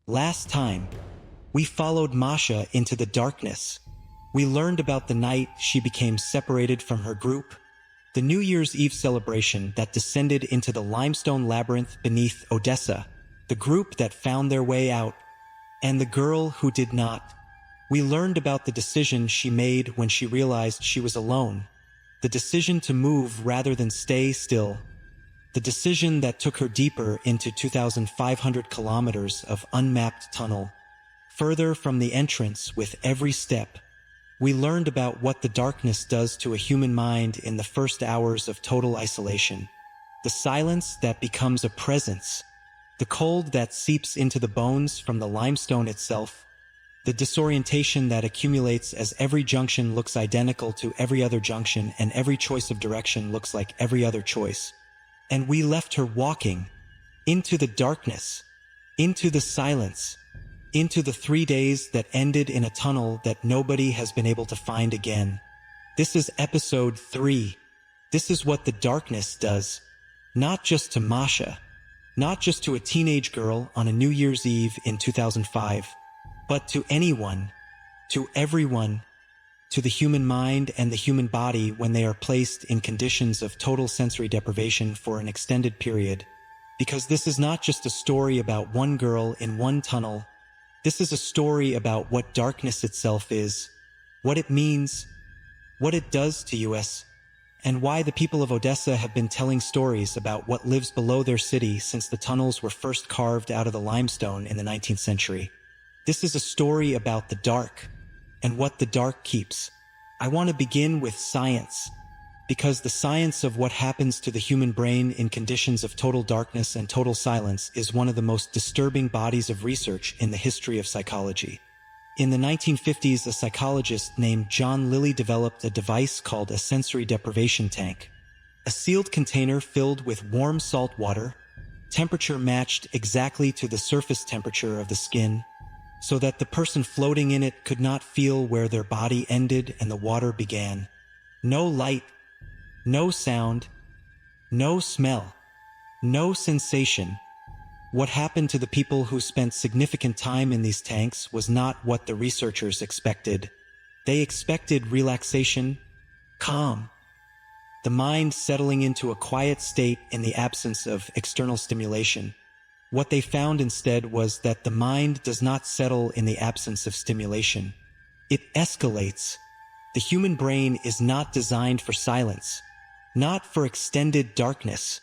Last time, we followed Masha into the darkness. We learned about the night she became separated from her group, the New Year's Eve celebration that descended into the limestone labyrinth beneath Odessa, the group that found their way out, and the girl who did not. We learned about the decision she made when she realized she was alone, the decision to move rather than stay still, the decision that took her deeper into 2,500 kilometers of unmapped tunnel, further from the entrance with every step. We learned about what the darkness does to a human mind in the first hours of total isolation, the silence that becomes a presence, the cold that seeps into the bones from the limestone itself, the disorientation that accumulates as every junction looks identical to every other junction and every choice of direction looks like every other choice. And we left her walking into the darkness, into the silence, into the 3 days that ended in a tunnel that nobody has been able to find again. This is episode 3. This is what the darkness does. Not just to Masha, not just to a teenage girl on a New Year's Eve in 2005, but to anyone, to everyone, to the human mind and the human body when they are placed in conditions of total sensory deprivation for an extended period. Because this is not just a story about one girl in one tunnel. This is a story about what darkness itself is, what it means, what it does to us, and why the people of Odessa have been telling stories about what lives below their city since the tunnels were first carved out of the limestone in the 19th century. This is a story about the dark, and what the dark keeps. I want to begin with science, because the science of what happens to the human brain in conditions of total darkness and total silence is one of the most disturbing bodies of research in the history of psychology. In the 1950s, a psychologist named John Lilly developed a device called a sensory deprivation tank, a sealed container filled with warm salt water, temperature matched exactly to the surface temperature of the skin, so that the person floating in it could not feel where their body ended and the water began. No light, no sound, no smell, no sensation. What happened to the people who spent significant time in these tanks was not what the researchers expected. They expected relaxation, calm, the mind settling into a quiet state in the absence of external stimulation. What they found instead was that the mind does not settle in the absence of stimulation. It escalates. The human brain is not designed for silence, not for extended darkness,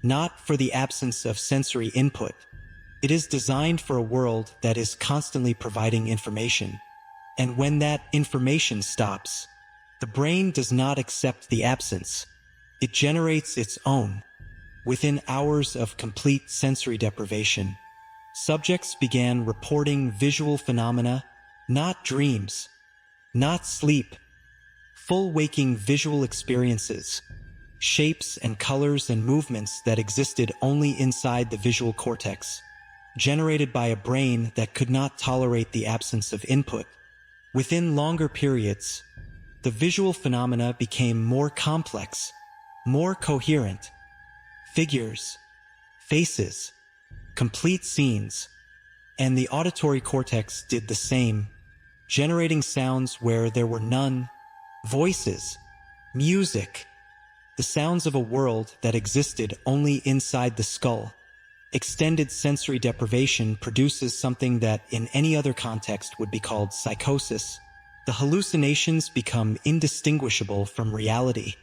not for the absence of sensory input. It is designed for a world that is constantly providing information. And when that information stops, the brain does not accept the absence. It generates its own. Within hours of complete sensory deprivation, subjects began reporting visual phenomena, not dreams, not sleep, full waking visual experiences, shapes and colors and movements that existed only inside the visual cortex, generated by a brain that could not tolerate the absence of input. Within longer periods, the visual phenomena became more complex, more coherent. Figures, faces, complete scenes, and the auditory cortex did the same, generating sounds where there were none, voices, music, the sounds of a world that existed only inside the skull. Extended sensory deprivation produces something that in any other context would be called psychosis. The hallucinations become indistinguishable from reality.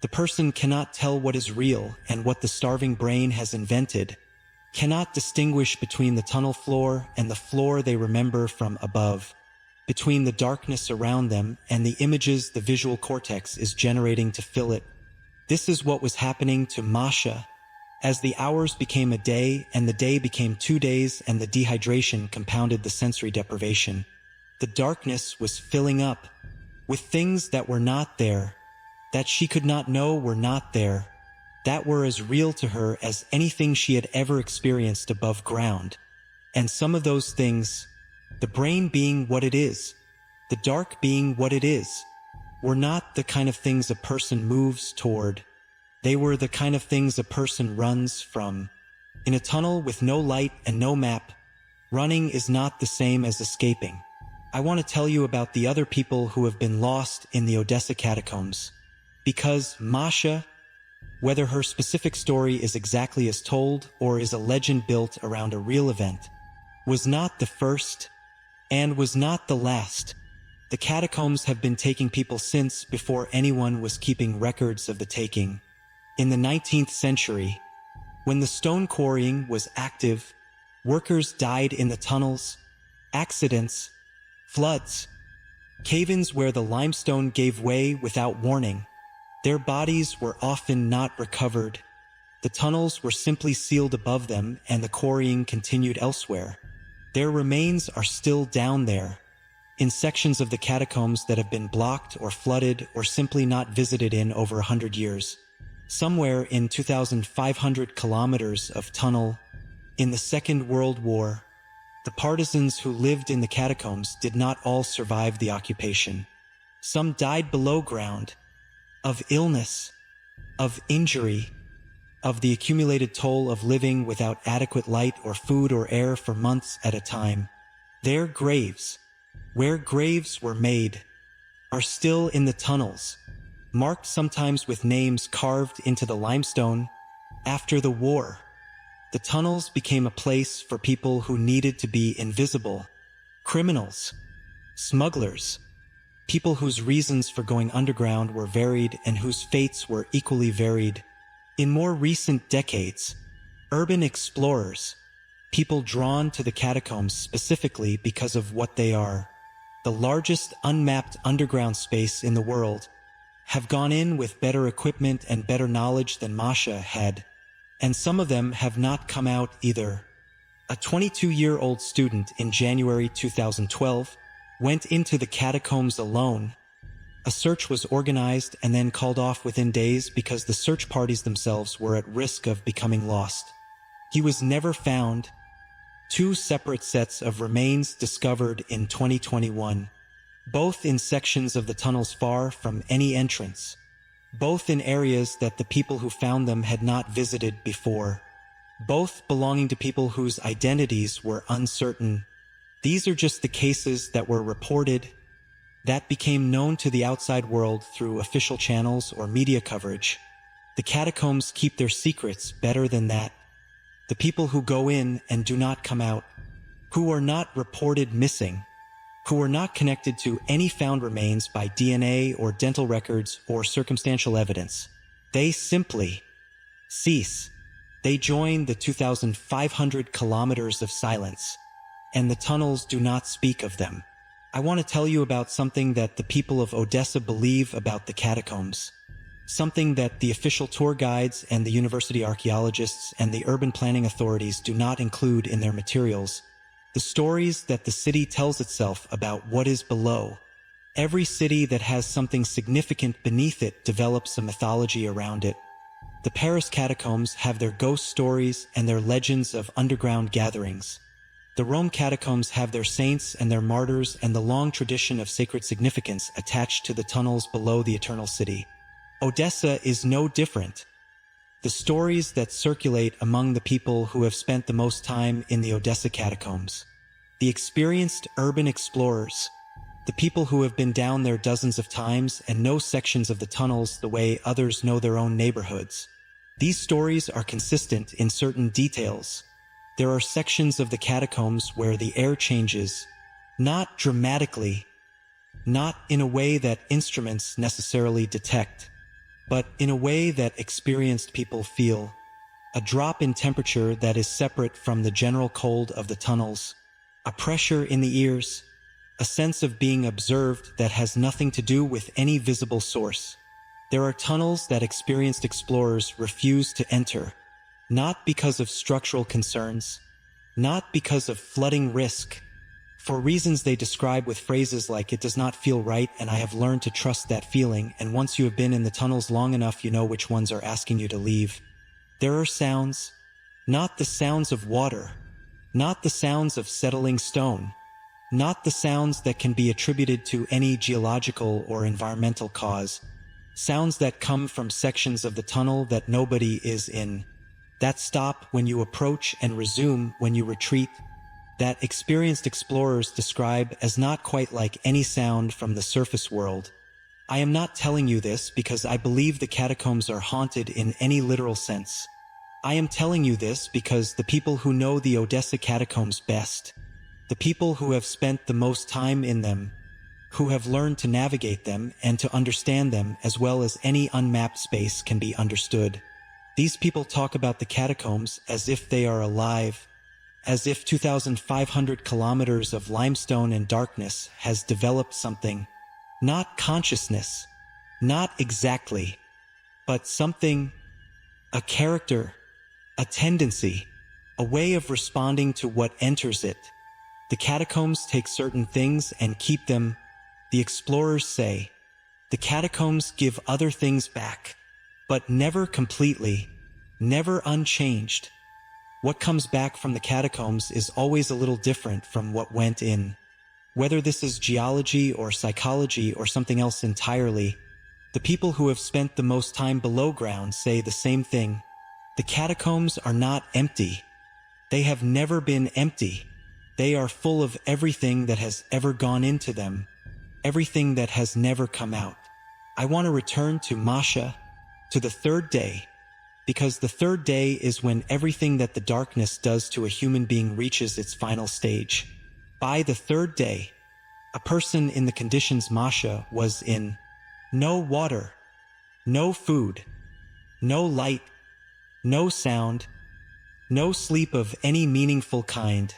The person cannot tell what is real and what the starving brain has invented, cannot distinguish between the tunnel floor and the floor they remember from above, between the darkness around them and the images the visual cortex is generating to fill it. This is what was happening to Masha. As the hours became a day and the day became 2 days and the dehydration compounded the sensory deprivation, the darkness was filling up with things that were not there, that she could not know were not there, that were as real to her as anything she had ever experienced above ground. And some of those things, the brain being what it is, the dark being what it is, were not the kind of things a person moves toward. They were the kind of things a person runs from. In a tunnel with no light and no map, Running is not the same as escaping. I want to tell you about the other people who have been lost in the Odessa Catacombs. Because Masha, whether her specific story is exactly as told or is a legend built around a real event, was not the first and was not the last. The catacombs have been taking people since before anyone was keeping records of the taking. In the 19th century, when the stone quarrying was active, workers died in the tunnels, accidents, floods, cave-ins where the limestone gave way without warning. Their bodies were often not recovered. The tunnels were simply sealed above them and the quarrying continued elsewhere. Their remains are still down there, in sections of the catacombs that have been blocked or flooded or simply not visited in over 100 years. Somewhere in 2,500 kilometers of tunnel, in the Second World War, the partisans who lived in the catacombs did not all survive the occupation. Some died below ground, of illness, of injury, of the accumulated toll of living without adequate light or food or air for months at a time. Their graves, where graves were made, are still in the tunnels, marked sometimes with names carved into the limestone. After the war, the tunnels became a place for people who needed to be invisible, criminals, smugglers, people whose reasons for going underground were varied and whose fates were equally varied. In more recent decades, urban explorers, people drawn to the catacombs specifically because of what they are, the largest unmapped underground space in the world, have gone in with better equipment and better knowledge than Masha had, and some of them have not come out either. A 22-year-old student in January 2012 went into the catacombs alone. A search was organized and then called off within days because the search parties themselves were at risk of becoming lost. He was never found. 2 separate sets of remains discovered in 2021, both in sections of the tunnels far from any entrance, both in areas that the people who found them had not visited before, both belonging to people whose identities were uncertain. These are just the cases that were reported, that became known to the outside world through official channels or media coverage. The catacombs keep their secrets better than that. The people who go in and do not come out, who are not reported missing, who are not connected to any found remains by DNA or dental records or circumstantial evidence, they simply cease. They join the 2,500 kilometers of silence, and the tunnels do not speak of them. I want to tell you about something that the people of Odessa believe about the catacombs. Something that the official tour guides and the university archaeologists and the urban planning authorities do not include in their materials. The stories that the city tells itself about what is below. Every city that has something significant beneath it develops a mythology around it. The Paris catacombs have their ghost stories and their legends of underground gatherings. The Rome catacombs have their saints and their martyrs and the long tradition of sacred significance attached to the tunnels below the Eternal City. Odessa is no different. The stories that circulate among the people who have spent the most time in the Odessa catacombs, the experienced urban explorers, the people who have been down there dozens of times and know sections of the tunnels the way others know their own neighborhoods. These stories are consistent in certain details. There are sections of the catacombs where the air changes, not dramatically, not in a way that instruments necessarily detect, but in a way that experienced people feel. A drop in temperature that is separate from the general cold of the tunnels, a pressure in the ears, a sense of being observed that has nothing to do with any visible source. There are tunnels that experienced explorers refuse to enter, not because of structural concerns, not because of flooding risk, for reasons they describe with phrases like "it does not feel right and I have learned to trust that feeling," and once you have been in the tunnels long enough you know which ones are asking you to leave. There are sounds, not the sounds of water, not the sounds of settling stone, not the sounds that can be attributed to any geological or environmental cause, sounds that come from sections of the tunnel that nobody is in, that stop when you approach and resume when you retreat, that experienced explorers describe as not quite like any sound from the surface world. I am not telling you this because I believe the catacombs are haunted in any literal sense. I am telling you this because the people who know the Odessa Catacombs best, the people who have spent the most time in them, who have learned to navigate them and to understand them as well as any unmapped space can be understood. These people talk about the catacombs as if they are alive, as if 2,500 kilometers of limestone and darkness has developed something, not consciousness, not exactly, but something, a character, a tendency, a way of responding to what enters it. The catacombs take certain things and keep them, the explorers say. The catacombs give other things back, but never completely, never unchanged. What comes back from the catacombs is always a little different from what went in. Whether this is geology or psychology or something else entirely, the people who have spent the most time below ground say the same thing. The catacombs are not empty. They have never been empty. They are full of everything that has ever gone into them, everything that has never come out. I want to return to Masha, to the third day, because the third day is when everything that the darkness does to a human being reaches its final stage. By the third day, a person in the conditions Masha was in, no water, no food, no light, no sound, no sleep of any meaningful kind,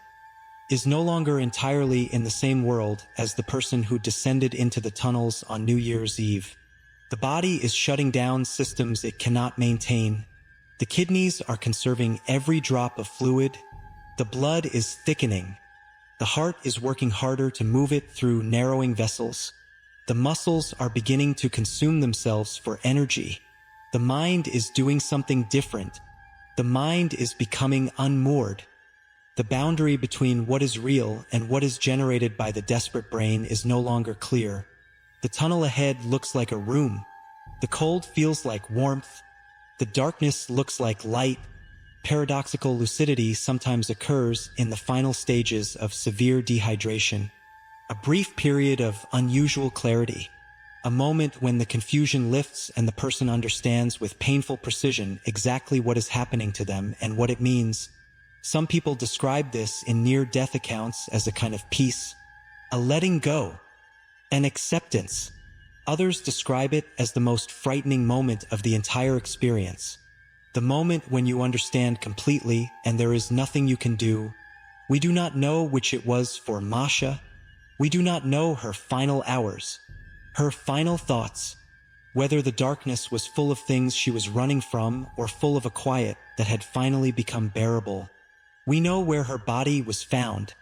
is no longer entirely in the same world as the person who descended into the tunnels on New Year's Eve. The body is shutting down systems it cannot maintain. The kidneys are conserving every drop of fluid. The blood is thickening. The heart is working harder to move it through narrowing vessels. The muscles are beginning to consume themselves for energy. The mind is doing something different. The mind is becoming unmoored. The boundary between what is real and what is generated by the desperate brain is no longer clear. The tunnel ahead looks like a room. The cold feels like warmth. The darkness looks like light. Paradoxical lucidity sometimes occurs in the final stages of severe dehydration. A brief period of unusual clarity. A moment when the confusion lifts and the person understands with painful precision exactly what is happening to them and what it means. Some people describe this in near-death accounts as a kind of peace, a letting go, an acceptance. Others describe it as the most frightening moment of the entire experience. The moment when you understand completely and there is nothing you can do. We do not know which it was for Masha. We do not know her final hours, her final thoughts, whether the darkness was full of things she was running from or full of a quiet that had finally become bearable. We know where her body was found.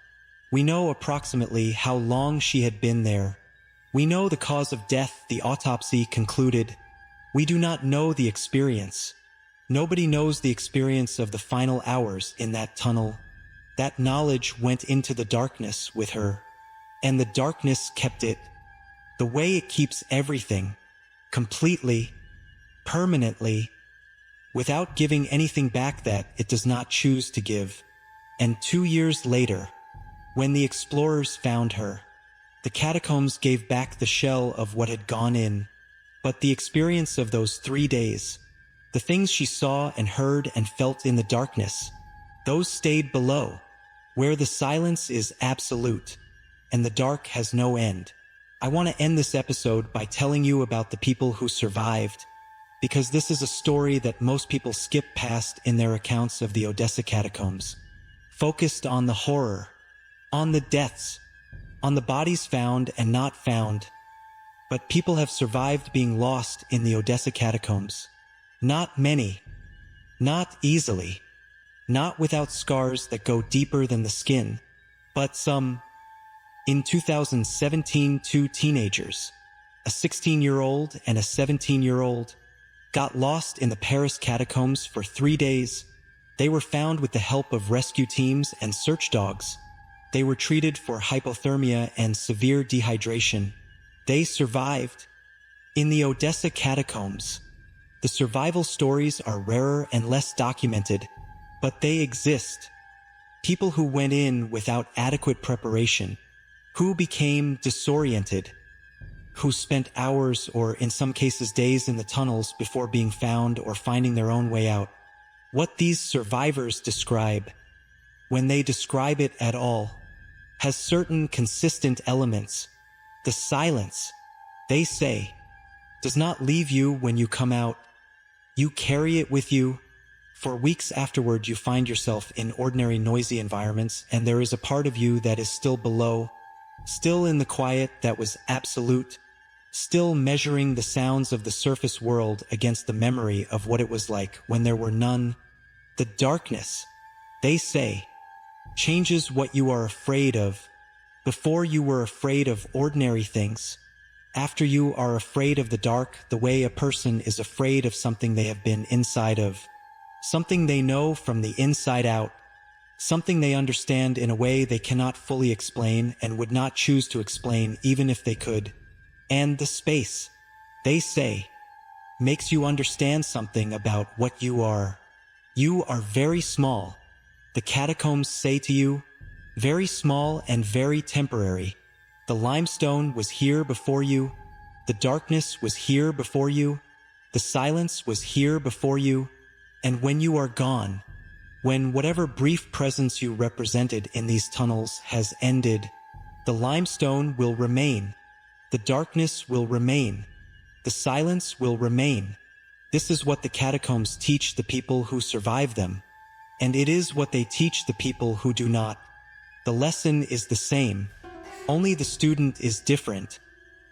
We know approximately how long she had been there. We know the cause of death the autopsy concluded. We do not know the experience. Nobody knows the experience of the final hours in that tunnel. That knowledge went into the darkness with her, and the darkness kept it. The way it keeps everything, completely, permanently, without giving anything back that it does not choose to give. And 2 years later, when the explorers found her, the catacombs gave back the shell of what had gone in. But the experience of those 3 days, the things she saw and heard and felt in the darkness, those stayed below, where the silence is absolute, and the dark has no end. I want to end this episode by telling you about the people who survived, because this is a story that most people skip past in their accounts of the Odessa Catacombs. Focused on the horror, on the deaths, on the bodies found and not found. But people have survived being lost in the Odessa Catacombs. Not many, not easily, not without scars that go deeper than the skin, but some. In 2017, 2 teenagers, a 16-year-old and a 17-year-old, got lost in the Paris catacombs for 3 days. They were found with the help of rescue teams and search dogs. They were treated for hypothermia and severe dehydration. They survived. In the Odessa Catacombs, the survival stories are rarer and less documented, but they exist. People who went in without adequate preparation, who became disoriented, who spent hours or in some cases days in the tunnels before being found or finding their own way out. What these survivors describe, when they describe it at all, has certain consistent elements. The silence, they say, does not leave you when you come out. You carry it with you. For weeks afterward, you find yourself in ordinary noisy environments, and there is a part of you that is still below, still in the quiet that was absolute, still measuring the sounds of the surface world against the memory of what it was like when there were none. The darkness, they say, changes what you are afraid of. Before you were afraid of ordinary things. After you are afraid of the dark, the way a person is afraid of something they have been inside of. Something they know from the inside out. Something they understand in a way they cannot fully explain and would not choose to explain even if they could. And the space, they say, makes you understand something about what you are. You are very small. The catacombs say to you, very small and very temporary. The limestone was here before you. The darkness was here before you. The silence was here before you. And when you are gone, when whatever brief presence you represented in these tunnels has ended, the limestone will remain. The darkness will remain. The silence will remain. This is what the catacombs teach the people who survive them. And it is what they teach the people who do not. The lesson is the same, only the student is different.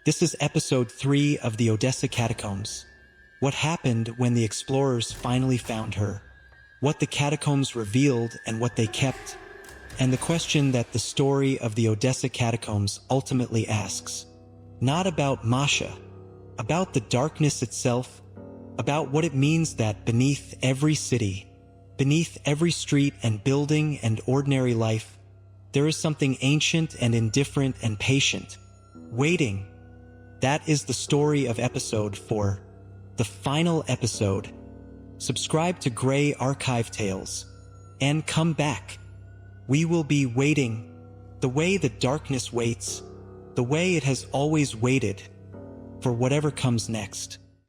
This is episode 3 of the Odessa Catacombs. What happened when the explorers finally found her? What the catacombs revealed and what they kept? And the question that the story of the Odessa Catacombs ultimately asks. Not about Masha, about the darkness itself, about what it means that beneath every city, beneath every street and building and ordinary life, there is something ancient and indifferent and patient, waiting. That is the story of episode 4, the final episode. Subscribe to Grey Archive Tales, and come back. We will be waiting, the way the darkness waits, the way it has always waited, for whatever comes next.